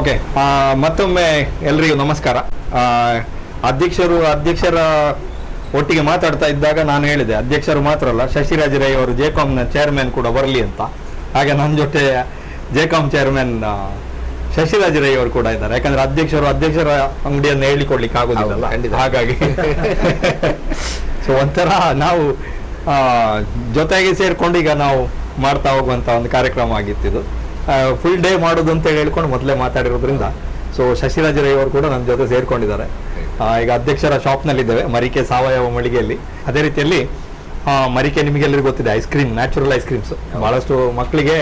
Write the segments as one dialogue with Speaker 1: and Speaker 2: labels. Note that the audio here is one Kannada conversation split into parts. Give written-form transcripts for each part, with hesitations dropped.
Speaker 1: ಓಕೆ, ಮತ್ತೊಮ್ಮೆ ಎಲ್ರಿಗೂ ನಮಸ್ಕಾರ. ಅಧ್ಯಕ್ಷರ ಒಟ್ಟಿಗೆ ಮಾತಾಡ್ತಾ ಇದ್ದಾಗ ನಾನು ಹೇಳಿದೆ, ಅಧ್ಯಕ್ಷರು ಮಾತ್ರ ಅಲ್ಲ, ಶಶಿರಾಜ್ ರೈ ಅವರು ಜೆಕಾಮ್ನ ಚೇರ್ಮನ್ ಕೂಡ ಬರಲಿ ಅಂತ. ಹಾಗೆ ನನ್ನ ಜೊತೆ ಜೆಕಾಮ್ ಚೇರ್ಮನ್ ಶಶಿರಾಜ್ ರೈ ಅವರು ಕೂಡ ಇದ್ದಾರೆ. ಯಾಕಂದ್ರೆ ಅಧ್ಯಕ್ಷರ ಅಂಗಡಿಯನ್ನು ಹೇಳಿಕೊಡ್ಲಿಕ್ಕೆ ಆಗೋದಿಲ್ಲ, ಹಾಗಾಗಿ ಸೊ ಒಂಥರ ನಾವು ಜೊತೆಗೆ ಸೇರ್ಕೊಂಡು ಈಗ ನಾವು ಮಾಡ್ತಾ ಹೋಗುವಂತ ಒಂದು ಕಾರ್ಯಕ್ರಮ ಆಗಿತ್ತು. ಫುಲ್ ಡೇ ಮಾಡೋದು ಅಂತ ಹೇಳ್ಕೊಂಡು ಮೊದಲೇ ಮಾತಾಡಿರೋದ್ರಿಂದ ಸೊ ಶಶಿರಾಜ್ ರೈ ಅವರು ಕೂಡ ನನ್ನ ಜೊತೆ ಸೇರ್ಕೊಂಡಿದ್ದಾರೆ. ಈಗ ಅಧ್ಯಕ್ಷರ ಶಾಪ್ನಲ್ಲಿ ಇದ್ದೇವೆ, ಮರಿಕೆ ಸಾವಯವ ಮಳಿಗೆಯಲ್ಲಿ. ಅದೇ ರೀತಿಯಲ್ಲಿ ಮರಿಕೆ ನಿಮಗೆಲ್ಲರಿಗೂ ಗೊತ್ತಿದೆ, ice cream, natural ice creams. ಬಹಳಷ್ಟು ಮಕ್ಕಳಿಗೆ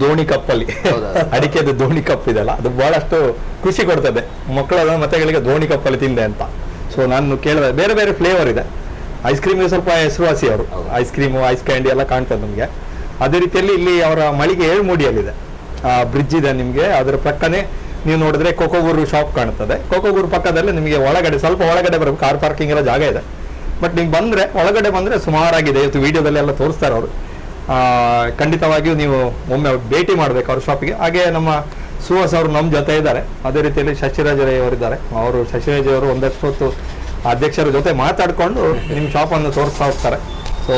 Speaker 1: ದೋಣಿ ಕಪ್ಪಲ್ಲಿ ಅಡಿಕೆದು ದೋಣಿ ಕಪ್ ಇದೆಲ್ಲ, ಅದು ಬಹಳಷ್ಟು ಖುಷಿ ಕೊಡ್ತದೆ ಮಕ್ಕಳ ಮತೆಗಳಿಗೆ. ದೋಣಿ ಕಪ್ಪಲ್ಲಿ ತಿಂದೆ ಅಂತ. ಸೊ ನಾನು ಕೇಳಿದೆ, ಬೇರೆ ಬೇರೆ ಫ್ಲೇವರ್ ಇದೆ ಐಸ್ ಕ್ರೀಮ್ಗೆ, ಸ್ವಲ್ಪ ಹೆಸರುವಾಸಿ ಅವರು. ಐಸ್ ಕ್ರೀಮು, ಐಸ್ ಕ್ಯಾಂಡಿ ಎಲ್ಲ ಕಾಣ್ತದೆ ನಮಗೆ. ಅದೇ ರೀತಿಯಲ್ಲಿ ಇಲ್ಲಿ ಅವರ ಮಳಿಗೆ ಏಳ್ಮೂಡಿಯಲ್ಲಿದೆ, ಬ್ರಿಡ್ಜ್ ಇದೆ ನಿಮಗೆ. ಅದರ ಪಕ್ಕನೇ ನೀವು ನೋಡಿದ್ರೆ ಕೊಕೊಗೂರು ಶಾಪ್ ಕಾಣ್ತದೆ. ಕೊಕೊಗೂರು ಪಕ್ಕದಲ್ಲಿ ನಿಮಗೆ ಒಳಗಡೆ, ಸ್ವಲ್ಪ ಒಳಗಡೆ ಬರಬೇಕು, ಕಾರ್ ಪಾರ್ಕಿಂಗ್ ಎಲ್ಲ ಜಾಗ ಇದೆ. ಬಟ್ ನೀವು ಬಂದರೆ, ಒಳಗಡೆ ಬಂದರೆ ಸುಮಾರಾಗಿದೆ. ಇವತ್ತು ವಿಡಿಯೋದಲ್ಲಿ ಎಲ್ಲ ತೋರಿಸ್ತಾರೆ ಅವರು. ಖಂಡಿತವಾಗಿಯೂ ನೀವು ಒಮ್ಮೆ ಭೇಟಿ ಮಾಡಬೇಕು ಅವ್ರ ಶಾಪಿಗೆ. ಹಾಗೆ ನಮ್ಮ ಸುಹಾಸ್ ಅವರು ನಮ್ಮ ಜೊತೆ ಇದ್ದಾರೆ. ಅದೇ ರೀತಿಯಲ್ಲಿ ಶಶಿರಾಜ್ ರೈ ಅವರಿದ್ದಾರೆ. ಶಶಿರಾಜ್ ಅವರು ಒಂದಷ್ಟು ಹೊತ್ತು ಅಧ್ಯಕ್ಷರ ಜೊತೆ ಮಾತಾಡಿಕೊಂಡು ನಿಮ್ಮ ಶಾಪನ್ನು ತೋರಿಸ್ತಾ ಹೋಗ್ತಾರೆ. ಸೊ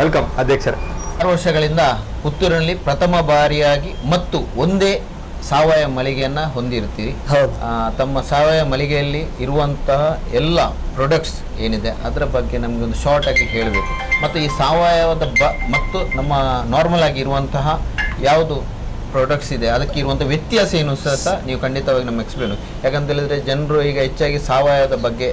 Speaker 1: ವೆಲ್ಕಮ್ ಅಧ್ಯಕ್ಷರೇ.
Speaker 2: 6 ವರ್ಷಗಳಿಂದ ಪುತ್ತೂರಿನಲ್ಲಿ ಪ್ರಥಮ ಬಾರಿಯಾಗಿ ಮತ್ತು ಒಂದೇ ಸಾವಯವ ಮಳಿಗೆಯನ್ನು ಹೊಂದಿರ್ತೀರಿ. ತಮ್ಮ ಸಾವಯವ ಮಳಿಗೆಯಲ್ಲಿ ಇರುವಂತಹ ಎಲ್ಲ ಪ್ರಾಡಕ್ಟ್ಸ್ ಏನಿದೆ ಅದರ ಬಗ್ಗೆ ನಮಗೆ ಒಂದು ಶಾರ್ಟ್ ಆಗಿ ಹೇಳಬೇಕು. ಮತ್ತು ಈ ಸಾವಯವದ ಮತ್ತು ನಮ್ಮ ನಾರ್ಮಲ್ ಆಗಿ ಇರುವಂತಹ ಯಾವುದು ಪ್ರಾಡಕ್ಟ್ಸ್ ಇದೆ ಅದಕ್ಕೆ ಇರುವಂಥ ವ್ಯತ್ಯಾಸ ಏನು ಸಹ ನೀವು ಖಂಡಿತವಾಗಿ ನಮ್ಮ ಎಕ್ಸ್ಪ್ಲೇನ್. ಯಾಕಂತ ಹೇಳಿದ್ರೆ ಜನರು ಈಗ ಹೆಚ್ಚಾಗಿ ಸಾವಯವದ ಬಗ್ಗೆ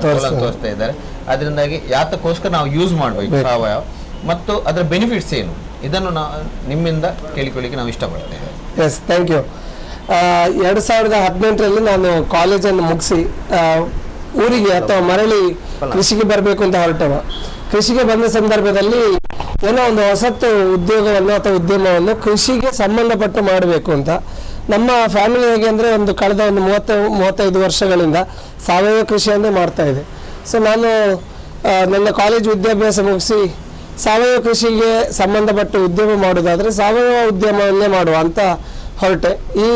Speaker 2: ತೋರಿಸ್ತಾ ಇದ್ದಾರೆ. ಅದರಿಂದಾಗಿ ಯಾತಕ್ಕೋಸ್ಕರ ನಾವು ಯೂಸ್ ಮಾಡಬೇಕು ಸಾವಯವ ಮತ್ತು ಅದರ ಬೆನಿಫಿಟ್ಸ್ ಏನು, ಇದನ್ನು ನಿಮ್ಮಿಂದ ಕೇಳಿಕೊಳ್ಳಿಕ್ಕೆ ನಾವು ಇಷ್ಟಪಡ್ತೇವೆ.
Speaker 3: S, thank you. 2018ರಲ್ಲಿ ನಾನು ಕಾಲೇಜನ್ನು ಮುಗಿಸಿ ಊರಿಗೆ ಅಥವಾ ಮರಳಿ ಕೃಷಿಗೆ ಬರಬೇಕು ಅಂತ ಹೊರಟವ. ಕೃಷಿಗೆ ಬಂದ ಸಂದರ್ಭದಲ್ಲಿ ಏನೋ ಒಂದು ಹೊಸತ್ತು ಉದ್ಯೋಗವನ್ನು ಅಥವಾ ಉದ್ಯಮವನ್ನು ಕೃಷಿಗೆ ಸಂಬಂಧಪಟ್ಟು ಮಾಡಬೇಕು ಅಂತ. ನಮ್ಮ ಫ್ಯಾಮಿಲಿ ಹೇಗೆ ಅಂದರೆ ಕಳೆದ 35 ವರ್ಷಗಳಿಂದ ಸಾವಯವ ಕೃಷಿಯನ್ನೇ ಮಾಡ್ತಾ ಇದೆ. ಸೊ ನಾನು ನನ್ನ ಕಾಲೇಜ್ ವಿದ್ಯಾಭ್ಯಾಸ ಮುಗಿಸಿ ಸಾವಯವ ಕೃಷಿಗೆ ಸಂಬಂಧಪಟ್ಟ ಉದ್ಯಮ ಮಾಡೋದಾದರೆ ಸಾವಯವ ಉದ್ಯಮವನ್ನೇ ಮಾಡುವ ಅಂತ ಹೊರಟೆ. ಈ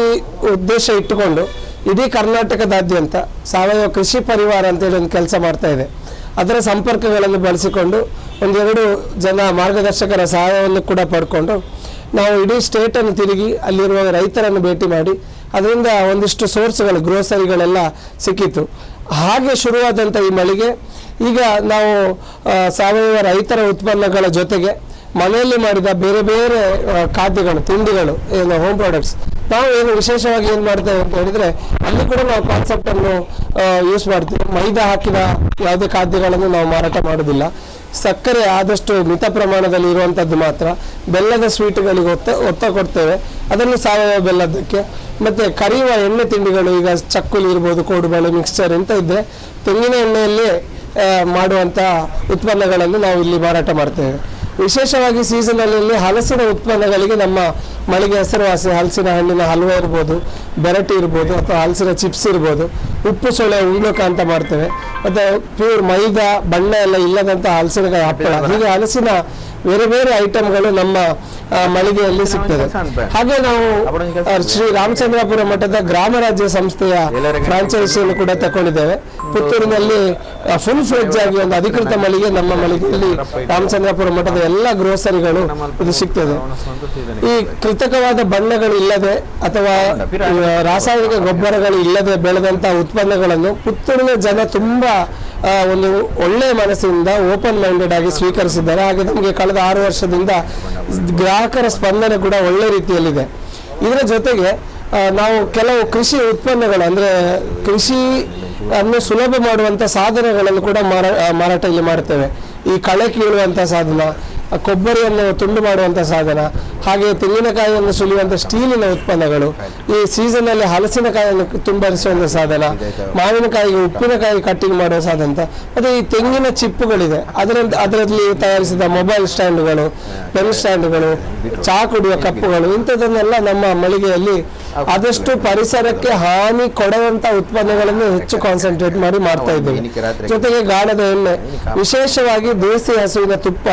Speaker 3: ಉದ್ದೇಶ ಇಟ್ಟುಕೊಂಡು ಇಡೀ ಕರ್ನಾಟಕದಾದ್ಯಂತ ಸಾವಯವ ಕೃಷಿ ಪರಿವಾರ ಅಂತೇಳಿ ಒಂದು ಕೆಲಸ ಮಾಡ್ತಾ ಇದೆ. ಅದರ ಸಂಪರ್ಕಗಳನ್ನು ಬಳಸಿಕೊಂಡು 1-2 ಜನ ಮಾರ್ಗದರ್ಶಕರ ಸಹಾಯವನ್ನು ಕೂಡ ಪಡ್ಕೊಂಡು ನಾವು ಇಡೀ ಸ್ಟೇಟನ್ನು ತಿರುಗಿ ಅಲ್ಲಿರುವ ರೈತರನ್ನು ಭೇಟಿ ಮಾಡಿ ಅದರಿಂದ ಒಂದಿಷ್ಟು ಸೋರ್ಸ್ಗಳು, ಗ್ರೋಸರಿಗಳೆಲ್ಲ ಸಿಕ್ಕಿತ್ತು. ಹಾಗೆ ಶುರುವಾದಂಥ ಈ ಮಳಿಗೆ ಈಗ ನಾವು ಸಾವಯವ ರೈತರ ಉತ್ಪನ್ನಗಳ ಜೊತೆಗೆ ಮನೆಯಲ್ಲಿ ಮಾಡಿದ ಬೇರೆ ಬೇರೆ ಖಾದ್ಯಗಳು, ತಿಂಡಿಗಳು, ಏನು ಹೋಮ್ ಪ್ರಾಡಕ್ಟ್ಸ್, ನಾವು ಏನು ವಿಶೇಷವಾಗಿ ಏನು ಮಾಡ್ತೇವೆ ಅಂತ ಹೇಳಿದರೆ ಅಲ್ಲಿ ಕೂಡ ನಾವು ಕಾನ್ಸೆಪ್ಟನ್ನು ಯೂಸ್ ಮಾಡ್ತೀವಿ. ಮೈದಾ ಹಾಕಿದ ಯಾವುದೇ ಖಾದ್ಯಗಳನ್ನು ನಾವು ಮಾರಾಟ ಮಾಡೋದಿಲ್ಲ. ಸಕ್ಕರೆ ಆದಷ್ಟು ಮಿತ ಪ್ರಮಾಣದಲ್ಲಿ ಇರುವಂಥದ್ದು ಮಾತ್ರ. ಬೆಲ್ಲದ ಸ್ವೀಟ್ಗಳಿಗೆ ಒತ್ತ ಕೊಡ್ತೇವೆ, ಅದನ್ನು ಸಾವಯವ ಬೆಲ್ಲದಕ್ಕೆ. ಮತ್ತು ಕರಿಯುವ ಎಣ್ಣೆ ತಿಂಡಿಗಳು, ಈಗ ಚಕ್ಕುಲಿ ಇರ್ಬೋದು, ಕೋಡುಬಳೆ, ಮಿಕ್ಸ್ಚರ್ ಇಂಥ ಇದ್ದರೆ ತೆಂಗಿನ ಎಣ್ಣೆಯಲ್ಲಿ ಮಾಡುವಂಥ ಉತ್ಪನ್ನಗಳನ್ನು ನಾವು ಇಲ್ಲಿ ಮಾರಾಟ ಮಾಡ್ತೇವೆ. ವಿಶೇಷವಾಗಿ ಸೀಸನಲ್ಲಿ ಹಲಸಿನ ಉತ್ಪನ್ನಗಳಿಗೆ ನಮ್ಮ ಮಳಿಗೆ ಹೆಸರುವಾಸಿ. ಹಲಸಿನ ಹಣ್ಣಿನ ಹಲ್ವಾ ಇರ್ಬೋದು, ಬೆರಟಿ ಇರ್ಬೋದು, ಅಥವಾ ಹಲಸಿನ ಚಿಪ್ಸ್ ಇರ್ಬೋದು, ಉಪ್ಪು ಸೊಳೆ ಉಂಗ್ಲಕ ಅಂತ ಮಾಡ್ತೇವೆ. ಮತ್ತು ಪ್ಯೂರ್ ಮೈದಾ ಬಣ್ಣ ಎಲ್ಲ ಇಲ್ಲದಂಥ ಹಲಸಿನಕಾಯಿ ಹಪ್ಪಳ, ಹೀಗೆ ಹಲಸಿನ ಬೇರೆ ಬೇರೆ ಐಟಮ್ಗಳು ನಮ್ಮ ಮಳಿಗೆಯಲ್ಲಿ ಸಿಗ್ತದೆ. ಹಾಗೆ ನಾವು ಶ್ರೀ ರಾಮಚಂದ್ರಾಪುರ ಮಠದ ಗ್ರಾಮ ರಾಜ್ಯ ಸಂಸ್ಥೆಯ ಫ್ರಾಂಚೈಸಿಯನ್ನು ಕೂಡ ತಗೊಂಡಿದ್ದೇವೆ. ಪುತ್ತೂರಿನಲ್ಲಿ ಫುಲ್ ಫ್ಲೆಡ್ಜ್ ಆಗಿ ಒಂದು ಅಧಿಕೃತ ಮಳಿಗೆ ನಮ್ಮ ಮಳಿಗೆಯಲ್ಲಿ ರಾಮಚಂದ್ರಾಪುರ ಮಠದ ಎಲ್ಲ ಗ್ರೋಸರಿಗಳು ಇದು ಸಿಗ್ತದೆ. ಈ ಕೃತಕವಾದ ಬಣ್ಣಗಳು ಇಲ್ಲದೆ ಅಥವಾ ರಾಸಾಯನಿಕ ಗೊಬ್ಬರಗಳು ಇಲ್ಲದೆ ಬೆಳೆದಂಥ ಉತ್ಪನ್ನಗಳನ್ನು ಪುತ್ತೂರಿನ ಜನ ತುಂಬಾ ಒಂದು ಒಳ್ಳೆಯ ಮನಸ್ಸಿನಿಂದ ಓಪನ್ ಮೈಂಡೆಡ್ ಆಗಿ ಸ್ವೀಕರಿಸಿದ್ದಾರೆ. ಹಾಗೆ ನಮಗೆ ಕಳೆದ 6 ವರ್ಷದಿಂದ ಗ್ರಾಹಕರ ಸ್ಪಂದನೆ ಕೂಡ ಒಳ್ಳೆ ರೀತಿಯಲ್ಲಿದೆ. ಇದರ ಜೊತೆಗೆ ನಾವು ಕೆಲವು ಕೃಷಿ ಉತ್ಪನ್ನಗಳು, ಅಂದರೆ ಕೃಷಿ ಅನ್ನು ಸುಲಭ ಮಾಡುವಂಥ ಸಾಧನಗಳನ್ನು ಕೂಡ ಮಾರಾಟ ಇಲ್ಲಿ ಮಾಡ್ತೇವೆ. ಈ ಕಳೆ ಕೀಳುವಂಥ ಸಾಧನ, ಕೊಬ್ಬರಿಯನ್ನು ತುಂಡು ಮಾಡುವಂಥ ಸಾಧನ, ಹಾಗೆ ತೆಂಗಿನಕಾಯಿಯನ್ನು ಸುಲಿಯುವಂಥ ಸ್ಟೀಲಿನ ಉತ್ಪನ್ನಗಳು, ಈ ಸೀಸನ್ನಲ್ಲಿ ಹಲಸಿನಕಾಯಿಯನ್ನು ತುಂಬರಿಸುವಂಥ ಸಾಧನ, ಮಾವಿನಕಾಯಿಗೆ ಉಪ್ಪಿನಕಾಯಿ ಕಟ್ಟಿಂಗ್ ಮಾಡುವ ಸಾಧನ, ಮತ್ತು ಈ ತೆಂಗಿನ ಚಿಪ್ಪುಗಳಿದೆ, ಅದರಲ್ಲಿ ತಯಾರಿಸಿದ ಮೊಬೈಲ್ ಸ್ಟ್ಯಾಂಡ್ಗಳು, ಪೆನ್ ಸ್ಟ್ಯಾಂಡ್ಗಳು, ಚಹಾ ಕುಡಿಯುವ ಕಪ್ಪುಗಳು, ಇಂಥದನ್ನೆಲ್ಲ ನಮ್ಮ ಮಳಿಗೆಯಲ್ಲಿ ಆದಷ್ಟು ಪರಿಸರಕ್ಕೆ ಹಾನಿ ಕೊಡುವಂಥ ಉತ್ಪನ್ನಗಳನ್ನು ಹೆಚ್ಚು ಕಾನ್ಸಂಟ್ರೇಟ್ ಮಾಡಿ ಮಾಡ್ತಾ ಇದ್ದೇವೆ. ಜೊತೆಗೆ ಗಾಣದ ಎಣ್ಣೆ, ವಿಶೇಷವಾಗಿ ದೇಸಿ ಹಸುವಿನ ತುಪ್ಪ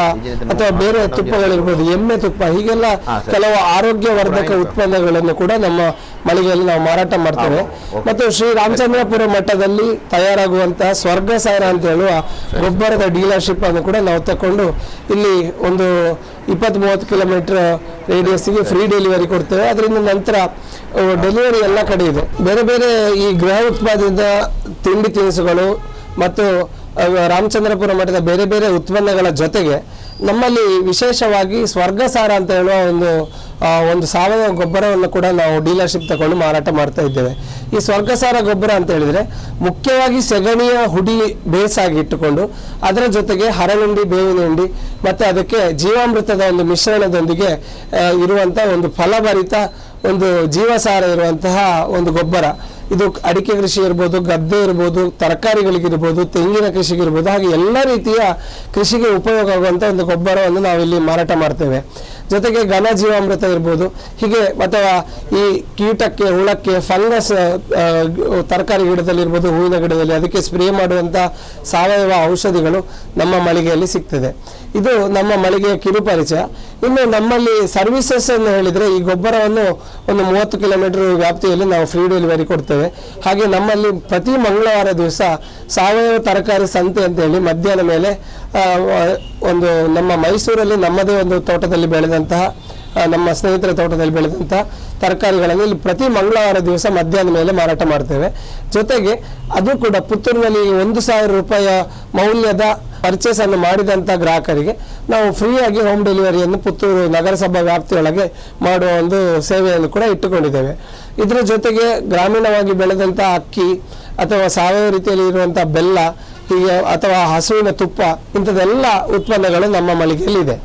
Speaker 3: ಅಥವಾ ಬೇರೆ ತುಪ್ಪಗಳಿರ್ಬೋದು, ಎಮ್ಮೆ ತುಪ್ಪ, ಹೀಗೆಲ್ಲ ಕೆಲವು ಆರೋಗ್ಯವರ್ಧಕ ಉತ್ಪನ್ನಗಳನ್ನು ಕೂಡ ನಮ್ಮ ಮಳಿಗೆಯಲ್ಲಿ ನಾವು ಮಾರಾಟ ಮಾಡ್ತೇವೆ. ಮತ್ತು ಶ್ರೀ ರಾಮಚಂದ್ರಪುರ ಮಠದಲ್ಲಿ ತಯಾರಾಗುವಂತಹ ಸ್ವರ್ಗಸಾರ ಅಂತ ಹೇಳುವ ಗೊಬ್ಬರದ ಡೀಲರ್ಶಿಪ್ ಅನ್ನು ಕೂಡ ನಾವು ತಕೊಂಡು ಇಲ್ಲಿ ಒಂದು 20-30 ಕಿಲೋಮೀಟರ್ ರೇಡಿಯಸ್ಗೆ ಫ್ರೀ ಡೆಲಿವರಿ ಕೊಡ್ತೇವೆ. ಅದರಿಂದ ನಂತರ ಡೆಲಿವರಿ ಎಲ್ಲ ಕಡೆ ಇದೆ. ಬೇರೆ ಬೇರೆ ಈ ಗೃಹ ಉತ್ಪಾದಿತ ತಿಂಡಿ ತಿನಿಸುಗಳು ಮತ್ತು ರಾಮಚಂದ್ರಪುರ ಮಠದ ಬೇರೆ ಬೇರೆ ಉತ್ಪನ್ನಗಳ ಜೊತೆಗೆ ನಮ್ಮಲ್ಲಿ ವಿಶೇಷವಾಗಿ ಸ್ವರ್ಗಸಾರ ಅಂತ ಹೇಳುವ ಒಂದು ಸಾವಯವ ಗೊಬ್ಬರವನ್ನು ಕೂಡ ನಾವು ಡೀಲರ್ಶಿಪ್ ತಗೊಂಡು ಮಾರಾಟ ಮಾಡ್ತಾ ಇದ್ದೇವೆ. ಈ ಸ್ವರ್ಗಸಾರ ಗೊಬ್ಬರ ಅಂತ ಹೇಳಿದ್ರೆ ಮುಖ್ಯವಾಗಿ ಸೆಗಣಿಯ ಹುಡಿ ಬೇಸಾಗಿ ಇಟ್ಟುಕೊಂಡು ಅದರ ಜೊತೆಗೆ ಹರಳುಂಡಿ, ಬೇವಿನ ಹಿಂಡಿ ಮತ್ತು ಅದಕ್ಕೆ ಜೀವಾಮೃತದ ಒಂದು ಮಿಶ್ರಣದೊಂದಿಗೆ ಇರುವಂಥ ಒಂದು ಫಲಭರಿತ ಒಂದು ಜೀವಸಾರ ಇರುವಂತಹ ಒಂದು ಗೊಬ್ಬರ. ಇದು ಅಡಿಕೆ ಕೃಷಿ ಇರ್ಬೋದು, ಗದ್ದೆ ಇರ್ಬೋದು, ತರಕಾರಿಗಳಿಗಿರ್ಬೋದು, ತೆಂಗಿನ ಕೃಷಿಗಿರ್ಬೋದು, ಹಾಗೆ ಎಲ್ಲ ರೀತಿಯ ಕೃಷಿಗೆ ಉಪಯೋಗ ಆಗುವಂಥ ಒಂದು ಗೊಬ್ಬರವನ್ನು ನಾವಿಲ್ಲಿ ಮಾರಾಟ ಮಾಡ್ತೇವೆ. ಜೊತೆಗೆ ಘನ ಜೀವಾಮೃತ ಇರ್ಬೋದು, ಹೀಗೆ ಅಥವಾ ಈ ಕೀಟಕ್ಕೆ, ಹುಳಕ್ಕೆ, ಫಂಗಸ್ ತರಕಾರಿ ಗಿಡದಲ್ಲಿರ್ಬೋದು, ಹೂವಿನ ಗಿಡದಲ್ಲಿ ಅದಕ್ಕೆ ಸ್ಪ್ರೇ ಮಾಡುವಂಥ ಸಾವಯವ ಔಷಧಿಗಳು ನಮ್ಮ ಮಳಿಗೆಯಲ್ಲಿ ಸಿಗ್ತದೆ. ಇದು ನಮ್ಮ ಮಳಿಗೆಯ ಕಿರುಪರಿಚಯ. ಇನ್ನು ನಮ್ಮಲ್ಲಿ ಸರ್ವಿಸಸ್ ಅನ್ನು ಹೇಳಿದರೆ ಈ ಗೊಬ್ಬರವನ್ನು ಒಂದು 30 ಕಿಲೋಮೀಟರ್ ವ್ಯಾಪ್ತಿಯಲ್ಲಿ ನಾವು ಫ್ರೀ ಡೆಲಿವರಿ ಕೊಡ್ತೇವೆ. ಹಾಗೆ ನಮ್ಮಲ್ಲಿ ಪ್ರತಿ ಮಂಗಳವಾರ ದಿವಸ ಸಾವಯವ ತರಕಾರಿ ಸಂತೆ ಅಂತೇಳಿ ಮಧ್ಯಾಹ್ನ ಮೇಲೆ ಒಂದು ನಮ್ಮ ಮೈಸೂರಲ್ಲಿ ನಮ್ಮದೇ ಒಂದು ತೋಟದಲ್ಲಿ ಬೆಳೆದಂತಹ ನಮ್ಮ ಸ್ನೇಹಿತರ ತೋಟದಲ್ಲಿ ಬೆಳೆದಂತಹ ತರಕಾರಿಗಳನ್ನು ಇಲ್ಲಿ ಪ್ರತಿ ಮಂಗಳವಾರ ದಿವಸ ಮಧ್ಯಾಹ್ನ ಮೇಲೆ ಮಾರಾಟ ಮಾಡ್ತೇವೆ. ಜೊತೆಗೆ ಅದು ಕೂಡ ಪುತ್ತೂರಿನಲ್ಲಿ 1,000 ರೂಪಾಯಿ ಮೌಲ್ಯದ ಪರ್ಚೇಸ್ ಅನ್ನು ಮಾಡಿದಂಥ ಗ್ರಾಹಕರಿಗೆ ನಾವು ಫ್ರೀಯಾಗಿ ಹೋಮ್ ಡೆಲಿವರಿಯನ್ನು ಪುತ್ತೂರು ನಗರಸಭಾ ವ್ಯಾಪ್ತಿಯೊಳಗೆ ಮಾಡುವ ಒಂದು ಸೇವೆಯನ್ನು ಕೂಡ ಇಟ್ಟುಕೊಂಡಿದ್ದೇವೆ. ಇದರ ಜೊತೆಗೆ ಗ್ರಾಮೀಣವಾಗಿ ಬೆಳೆದಂಥ ಅಕ್ಕಿ ಅಥವಾ ಸಾವಯವ ರೀತಿಯಲ್ಲಿ ಇರುವಂಥ ಬೆಲ್ಲ, ಹೀಗೆ ಅಥವಾ ಹಸುವಿನ ತುಪ್ಪ, ಇಂಥದ್ದೆಲ್ಲ ಉತ್ಪನ್ನಗಳು ನಮ್ಮ ಮಳಿಗೆಯಲ್ಲಿದೆ.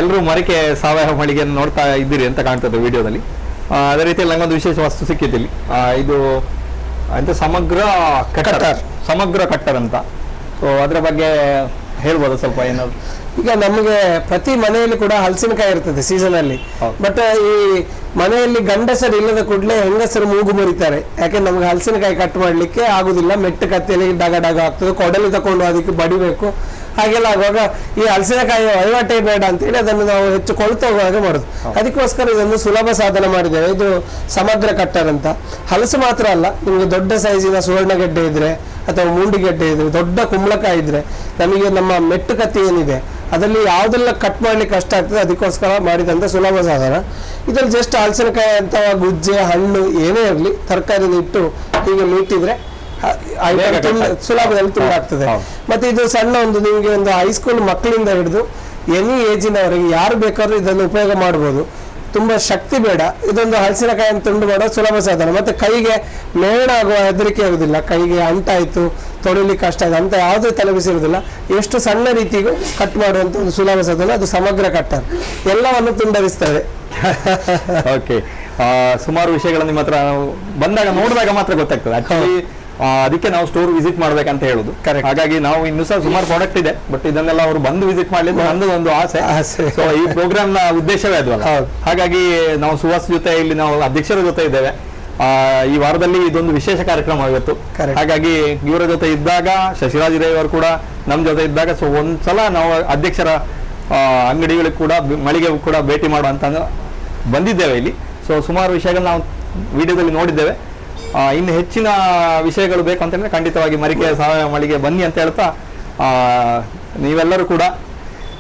Speaker 1: ಎಲ್ಲರೂ ಮರಿಕೆ ಸಾವಯವ ಮಳಿಗೆಯನ್ನು ನೋಡ್ತಾ ಇದ್ದೀರಿ ಅಂತ ಕಾಣ್ತದೆ ವಿಡಿಯೋದಲ್ಲಿ. ಅದೇ ರೀತಿಯಲ್ಲಿ ನಂಗೊಂದು ವಿಶೇಷ ವಸ್ತು ಸಿಕ್ಕಿದ್ದಿಲ್ಲಿ. ಇದು ಅಂತ ಸಮಗ್ರ ಕಟ್ಟರ್ ಅಂತ. ಸೊ ಅದರ ಬಗ್ಗೆ ಹೇಳ್ಬೋದು ಸ್ವಲ್ಪ ಏನಾದ್ರು?
Speaker 3: ಈಗ ನಮಗೆ ಪ್ರತಿ ಮನೆಯಲ್ಲಿ ಕೂಡ ಹಲಸಿನಕಾಯಿ ಇರ್ತದೆ ಸೀಸನ್ ಅಲ್ಲಿ. ಬಟ್ ಈ ಮನೆಯಲ್ಲಿ ಗಂಡಸರು ಇಲ್ಲದ ಕೂಡಲೇ ಹೆಂಗಸರು ಮೂಗು ಮುರಿತಾರೆ. ಯಾಕೆಂದ್ರೆ ನಮ್ಗೆ ಹಲಸಿನಕಾಯಿ ಕಟ್ ಮಾಡ್ಲಿಕ್ಕೆ ಆಗುದಿಲ್ಲ, ಮೆಟ್ಟು ಕತ್ತಿಯಲ್ಲಿ ಡಗ ಆಗ್ತದೆ, ಕೊಡಲಿ ತಕೊಂಡು ಅದಕ್ಕೆ ಬಡಿಬೇಕು, ಹಾಗೆಲ್ಲ ಆಗುವಾಗ ಈ ಹಲಸಿನಕಾಯಿ ವಹಿವಾಟೇ ಬೇಡ ಅಂತೇಳಿ ಅದನ್ನು ನಾವು ಹೆಚ್ಚು ಕೊಳ್ತು ಹೋಗುವಾಗ ಮಾಡುದು. ಅದಕ್ಕೋಸ್ಕರ ಇದೊಂದು ಸುಲಭ ಸಾಧನ ಮಾಡಿದ್ದೇವೆ. ಇದು ಸಮಗ್ರ ಕಟ್ಟರ್ ಅಂತ. ಹಲಸು ಮಾತ್ರ ಅಲ್ಲ, ನಿಮ್ಗೆ ದೊಡ್ಡ ಸೈಜಿನ ಸುವರ್ಣಗೆಡ್ಡೆ ಇದ್ರೆ ಅಥವಾ ಮೂಂಡಿಗೆಡ್ಡೆ ಇದ್ರೆ, ದೊಡ್ಡ ಕುಂಬಳಕಾಯಿ ಇದ್ರೆ, ನಮಗೆ ನಮ್ಮ ಮೆಟ್ಟು ಕತ್ತಿ ಏನಿದೆ ಅದರಲ್ಲಿ ಯಾವುದೆಲ್ಲ ಕಟ್ ಮಾಡ್ಲಿಕ್ಕೆ ಕಷ್ಟ ಆಗ್ತದೆ, ಅದಕ್ಕೋಸ್ಕರ ಮಾಡಿದಂತ ಸುಲಭ ಸಾಧನ. ಇದ್ರಲ್ಲಿ ಜಸ್ಟ್ ಹಲಸಿನಕಾಯಿ ಅಂತ ಗುಜ್ಜೆ, ಹಣ್ಣು ಏನೇ ಇರಲಿ ತರಕಾರಿನ ಇಟ್ಟು ಹೀಗೆ ಮೀಟಿದ್ರೆ ಸುಲಭದಲ್ಲಿ ತುಂಬ ಆಗ್ತದೆ. ಮತ್ತೆ ಇದು ಸಣ್ಣ ಒಂದು ನಿಮ್ಗೆ ಒಂದು ಹೈಸ್ಕೂಲ್ ಮಕ್ಕಳಿಂದ ಹಿಡಿದು ಎನಿ ಏಜಿನವರೆಗೆ ಯಾರು ಬೇಕಾದ್ರೂ ಇದನ್ನು ಉಪಯೋಗ ಮಾಡಬಹುದು. ತುಂಬಾ ಶಕ್ತಿ ಬೇಡ. ಇದೊಂದು ಹಲಸಿನಕಾಯಿಯನ್ನು ತುಂಡು ಮಾಡೋ ಸುಲಭ ಸಾಧನ. ಮತ್ತೆ ಕೈಗೆ ನೇಣ ಆಗುವ ಹೆದರಿಕೆ ಇರುವುದಿಲ್ಲ. ಕೈಗೆ ಅಂಟಾಯ್ತು, ತೊಳಿಲಿಕ್ಕೆ ಕಷ್ಟ ಆಯ್ತು ಅಂತ ಯಾವುದೇ ತಲೆಬಿಸಿರುವುದಿಲ್ಲ. ಎಷ್ಟು ಸಣ್ಣ ರೀತಿಗೂ ಕಟ್ ಮಾಡುವಂತ ಒಂದು ಸುಲಭ ಸಾಧನ. ಅದು ಸಮಗ್ರ ಕಟ್ಟರ್, ಎಲ್ಲವನ್ನು ತುಂಡರಿಸ್ತದೆ.
Speaker 1: ಓಕೆ, ಸುಮಾರು ವಿಷಯಗಳನ್ನು ನಿಮ್ಮ ಹತ್ರ ಬಂದಾಗ ನೋಡಿದಾಗ ಮಾತ್ರ ಗೊತ್ತಾಗ್ತದೆ. ಆಕ್ಚುಲಿ ಅದಕ್ಕೆ ನಾವು ಸ್ಟೋರ್ ವಿಸಿಟ್ ಮಾಡ್ಬೇಕಂತ ಹೇಳುದು. ಹಾಗಾಗಿ ನಾವು ಇನ್ನೂ ಸಹ ಸುಮಾರು ಪ್ರಾಡಕ್ಟ್ ಇದೆ, ಬಟ್ ಇದನ್ನೆಲ್ಲ ಅವರು ಬಂದು ವಿಸಿಟ್ ಮಾಡ್ಲಿಕ್ಕೆ ನಂದು ಒಂದು ಆಸೆ. ಸೊ ಈ ಪ್ರೋಗ್ರಾಮ್ ನ ಉದ್ದೇಶವೇ ಅದು ಅಲ್ಲ. ಹಾಗಾಗಿ ನಾವು ಸುಹಾಸ್ ಜೊತೆ ಇಲ್ಲಿ ನಾವು ಅಧ್ಯಕ್ಷರ ಜೊತೆ ಇದ್ದೇವೆ. ಈ ವಾರದಲ್ಲಿ ಇದೊಂದು ವಿಶೇಷ ಕಾರ್ಯಕ್ರಮ ಇವತ್ತು. ಹಾಗಾಗಿ ಇವರ ಜೊತೆ ಇದ್ದಾಗ ಶಶಿರಾಜ್ ರೈ ಅವರು ಕೂಡ ನಮ್ಮ ಜೊತೆ ಇದ್ದಾಗ ಸೊ ಒಂದ್ಸಲ ನಾವು ಅಧ್ಯಕ್ಷರ ಅಂಗಡಿಗಳಿಗೆ ಕೂಡ ಮಳಿಗೆ ಕೂಡ ಭೇಟಿ ಮಾಡುವಂತ ಬಂದಿದ್ದೇವೆ ಇಲ್ಲಿ. ಸೊ ಸುಮಾರು ವಿಷಯಗಳು ನಾವು ವಿಡಿಯೋದಲ್ಲಿ ನೋಡಿದ್ದೇವೆ. ಇನ್ನು ಹೆಚ್ಚಿನ ವಿಷಯಗಳು ಬೇಕು ಅಂತಂದ್ರೆ ಖಂಡಿತವಾಗಿ ಮರಿಕೆ ಸಾವಯವ ಮಳಿಗೆ ಬನ್ನಿ ಅಂತ ಹೇಳ್ತಾ ನೀವೆಲ್ಲರೂ ಕೂಡ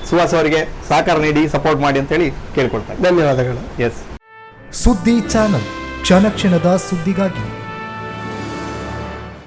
Speaker 1: ಸುಹಾಸ್ ಅವರಿಗೆ ಸಹಕಾರ ನೀಡಿ ಸಪೋರ್ಟ್ ಮಾಡಿ ಅಂತ ಹೇಳಿ ಕೇಳ್ಕೊಳ್ತಾರೆ.
Speaker 3: ಧನ್ಯವಾದಗಳು.
Speaker 1: ಎಸ್,
Speaker 4: ಸುದ್ದಿ ಚಾನಲ್, ಕ್ಷಣ ಕ್ಷಣದ ಸುದ್ದಿಗಾಗಿ.